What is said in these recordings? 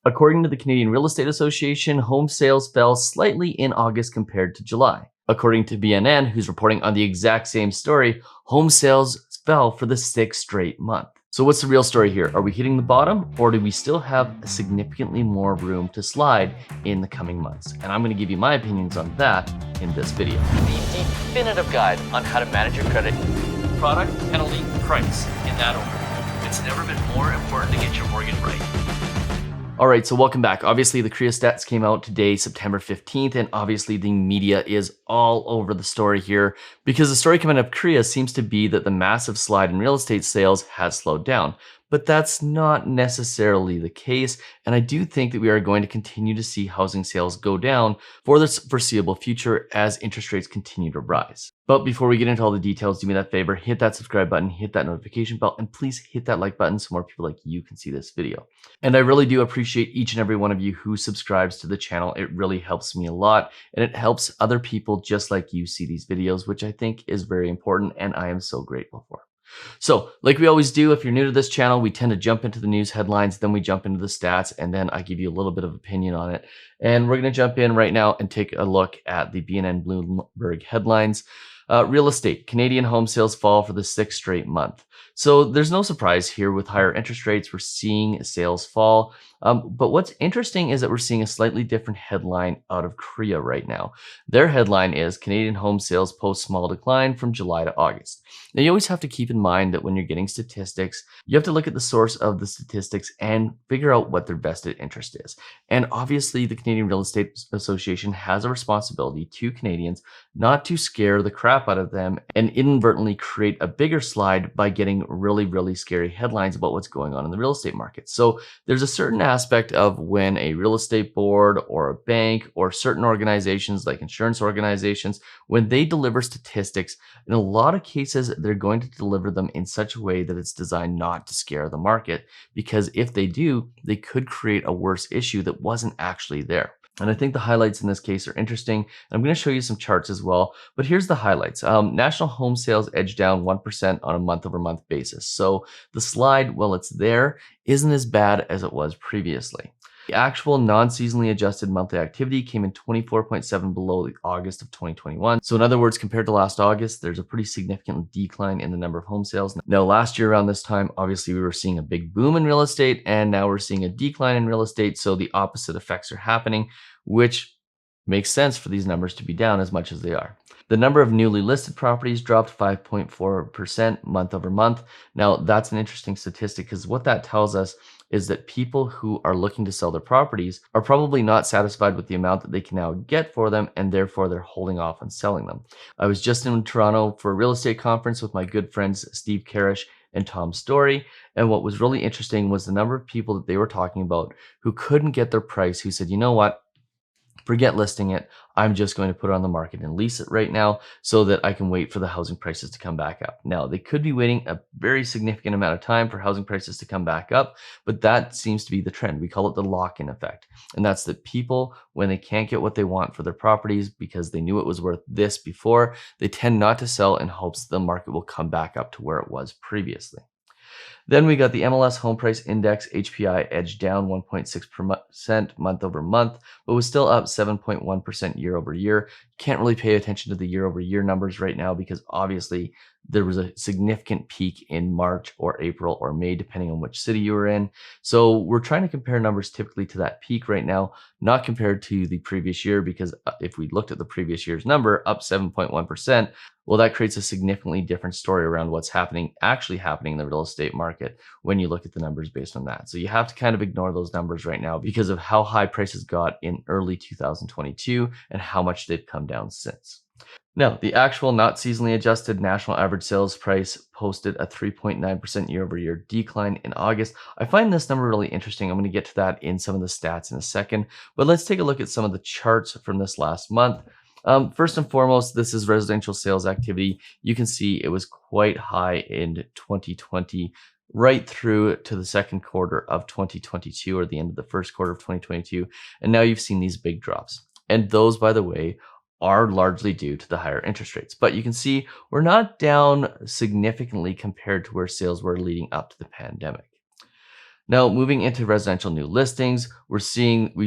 According to the Canadian Real Estate Association, home sales fell slightly in August compared to July. According to BNN, who's reporting on the exact same story, home sales fell for the sixth straight month. So what's the real story here? Are we hitting the bottom, or do we still have significantly more room to slide in the coming months? And I'm going to give you my opinions on that in this video. The definitive guide on how to manage your credit. Product, penalty, price, in that order. It's never been more important to get your mortgage right. All right, so welcome back. Obviously, the CREA stats came out today, September 15th, and obviously the media is all over the story here because the story coming up CREA seems to be that the massive slide in real estate sales has slowed down. But that's not necessarily the case, and I do think that we are going to continue to see housing sales go down for the foreseeable future as interest rates continue to rise. But before we get into all the details, do me that favor, hit that subscribe button, hit that notification bell, and please hit that like button so more people like you can see this video. And I really do appreciate each and every one of you who subscribes to the channel. It really helps me a lot, and it helps other people just like you see these videos, which I think is very important, and I am so grateful for. So like we always do, if you're new to this channel, we tend to jump into the news headlines, then we jump into the stats, and then I give you a little bit of opinion on it. And we're going to jump in right now and take a look at the BNN Bloomberg headlines. Real estate, Canadian home sales fall for the sixth straight month. So there's no surprise here with higher interest rates, we're seeing sales fall. But what's interesting is that we're seeing a slightly different headline out of CREA right now. Their headline is Canadian home sales post small decline from July to August. Now you always have to keep in mind that when you're getting statistics, you have to look at the source of the statistics and figure out what their vested interest is. And obviously the Canadian Real Estate Association has a responsibility to Canadians not to scare the crap out of them and inadvertently create a bigger slide by getting really scary headlines about what's going on in the real estate market. So there's a certain aspect of when a real estate board or a bank or certain organizations like insurance organizations, when they deliver statistics, in a lot of cases, they're going to deliver them in such a way that it's designed not to scare the market, because if they do, they could create a worse issue that wasn't actually there. And I think the highlights in this case are interesting. I'm going to show you some charts as well, but here's the highlights. National home sales edged down 1% on a month-over-month basis. So the slide, while it's there, isn't as bad as it was previously. The actual non-seasonally adjusted monthly activity came in 24.7 below the August of 2021. So in other words, compared to last August, there's a pretty significant decline in the number of home sales. Now, last year around this time, obviously we were seeing a big boom in real estate, and now we're seeing a decline in real estate. So the opposite effects are happening, which makes sense for these numbers to be down as much as they are. The number of newly listed properties dropped 5.4% month over month. Now, that's an interesting statistic because what that tells us is that people who are looking to sell their properties are probably not satisfied with the amount that they can now get for them, and therefore they're holding off on selling them. I was just in Toronto for a real estate conference with my good friends Steve Karish and Tom Story, and what was really interesting was the number of people that they were talking about who couldn't get their price, who said, you know what? Forget listing it. I'm just going to put it on the market and lease it right now so that I can wait for the housing prices to come back up. Now, they could be waiting a very significant amount of time for housing prices to come back up, but that seems to be the trend. We call it the lock-in effect. And that's that people, when they can't get what they want for their properties because they knew it was worth this before, they tend not to sell in hopes the market will come back up to where it was previously. Then we got the MLS Home Price Index, HPI, edged down 1.6% month over month, but was still up 7.1% year over year. Can't really pay attention to the year over year numbers right now because obviously there was a significant peak in March or April or May, depending on which city you were in. So we're trying to compare numbers typically to that peak right now, not compared to the previous year, because if we looked at the previous year's number, up 7.1%, well, that creates a significantly different story around what's actually happening in the real estate market when you look at the numbers based on that. So you have to kind of ignore those numbers right now because of how high prices got in early 2022 and how much they've come down since. Now, the actual not seasonally adjusted national average sales price posted a 3.9% year-over-year decline in August. I find this number really interesting. I'm going to get to that in some of the stats in a second, but let's take a look at some of the charts from this last month. First and foremost, this is residential sales activity. You can see it was quite high in 2020, right through to the second quarter of 2022 or the end of the first quarter of 2022. And now you've seen these big drops. And those, by the way, are largely due to the higher interest rates. But you can see we're not down significantly compared to where sales were leading up to the pandemic. Now, moving into residential new listings, we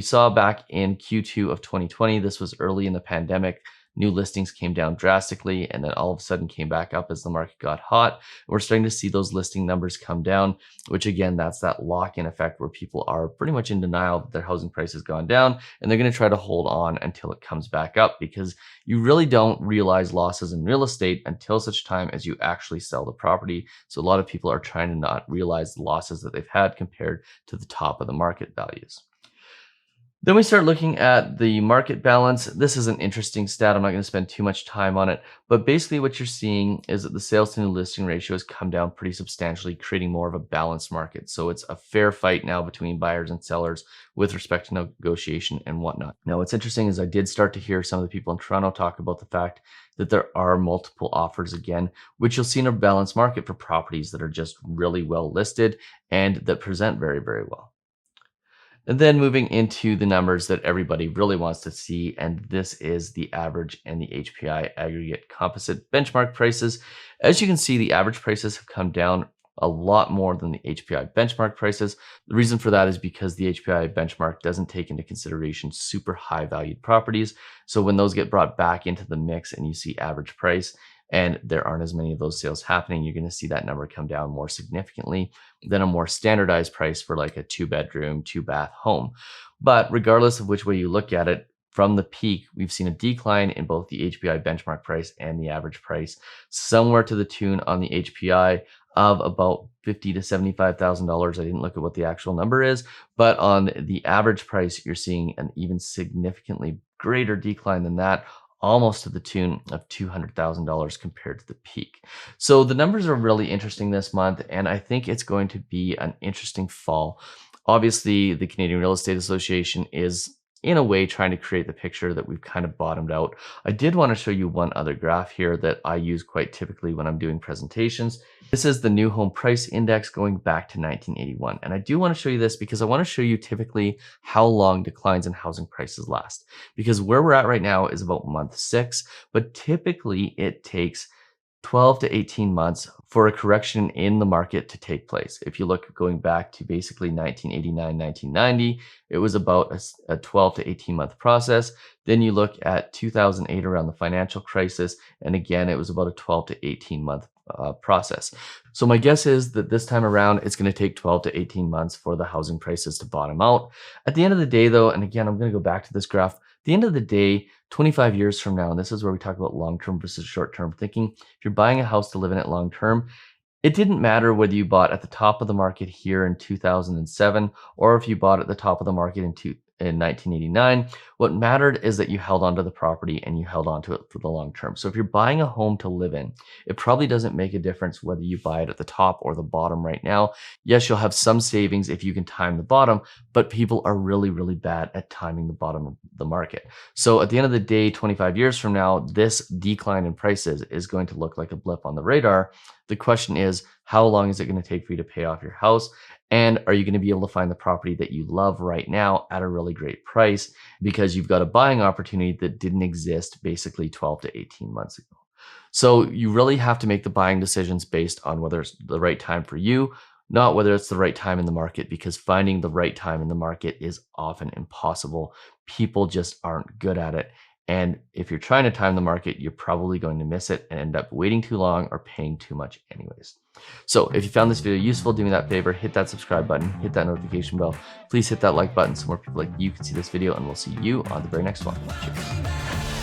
saw back in Q2 of 2020, this was early in the pandemic, new listings came down drastically and then all of a sudden came back up as the market got hot. We're starting to see those listing numbers come down, which again, that's that lock-in effect where people are pretty much in denial that their housing price has gone down and they're going to try to hold on until it comes back up, because you really don't realize losses in real estate until such time as you actually sell the property. So a lot of people are trying to not realize the losses that they've had compared to the top of the market values. Then we start looking at the market balance. This is an interesting stat. I'm not going to spend too much time on it, but basically what you're seeing is that the sales to new listing ratio has come down pretty substantially, creating more of a balanced market. So it's a fair fight now between buyers and sellers with respect to negotiation and whatnot. Now, what's interesting is I did start to hear some of the people in Toronto talk about the fact that there are multiple offers again, which you'll see in a balanced market for properties that are just really well listed and that present very, very well. And then moving into the numbers that everybody really wants to see, and this is the average and the HPI aggregate composite benchmark prices. As you can see, the average prices have come down a lot more than the HPI benchmark prices. The reason for that is because the HPI benchmark doesn't take into consideration super high valued properties. So when those get brought back into the mix and you see average price, and there aren't as many of those sales happening, you're going to see that number come down more significantly than a more standardized price for like a 2-bedroom, 2-bath home. But regardless of which way you look at it, from the peak, we've seen a decline in both the HPI benchmark price and the average price, somewhere to the tune on the HPI of about $50,000 to $75,000. I didn't look at what the actual number is, but on the average price, you're seeing an even significantly greater decline than that, almost to the tune of $200,000 compared to the peak. So the numbers are really interesting this month, and I think it's going to be an interesting fall. Obviously, the Canadian Real Estate Association is in a way trying to create the picture that we've kind of bottomed out. I did want to show you one other graph here that I use quite typically when I'm doing presentations. This is the new home price index going back to 1981. And I do want to show you this because I want to show you typically how long declines in housing prices last. Because where we're at right now is about month 6, but typically it takes 12 to 18 months for a correction in the market to take place. If you look going back to basically 1989, 1990, it was about a 12 to 18 month process. Then you look at 2008 around the financial crisis, and again, it was about a 12 to 18 month process. So my guess is that this time around, it's going to take 12 to 18 months for the housing prices to bottom out. At the end of the day though, and again, I'm going to go back to this graph, at the end of the day, 25 years from now, and this is where we talk about long-term versus short-term thinking. If you're buying a house to live in it long-term, it didn't matter whether you bought at the top of the market here in 2007 or if you bought at the top of the market in 1989. What mattered is that you held onto the property and you held onto it for the long term. So if you're buying a home to live in, it probably doesn't make a difference whether you buy it at the top or the bottom right now. Yes, you'll have some savings if you can time the bottom, but people are really, really bad at timing the bottom of the market. So at the end of the day, 25 years from now, this decline in prices is going to look like a blip on the radar. The question is, how long is it going to take for you to pay off your house? And are you going to be able to find the property that you love right now at a really great price because you've got a buying opportunity that didn't exist basically 12 to 18 months ago? So you really have to make the buying decisions based on whether it's the right time for you, not whether it's the right time in the market, because finding the right time in the market is often impossible. People just aren't good at it. And if you're trying to time the market, you're probably going to miss it and end up waiting too long or paying too much anyways. So if you found this video useful, do me that favor, hit that subscribe button, hit that notification bell. Please hit that like button so more people like you can see this video, and we'll see you on the very next one. Cheers.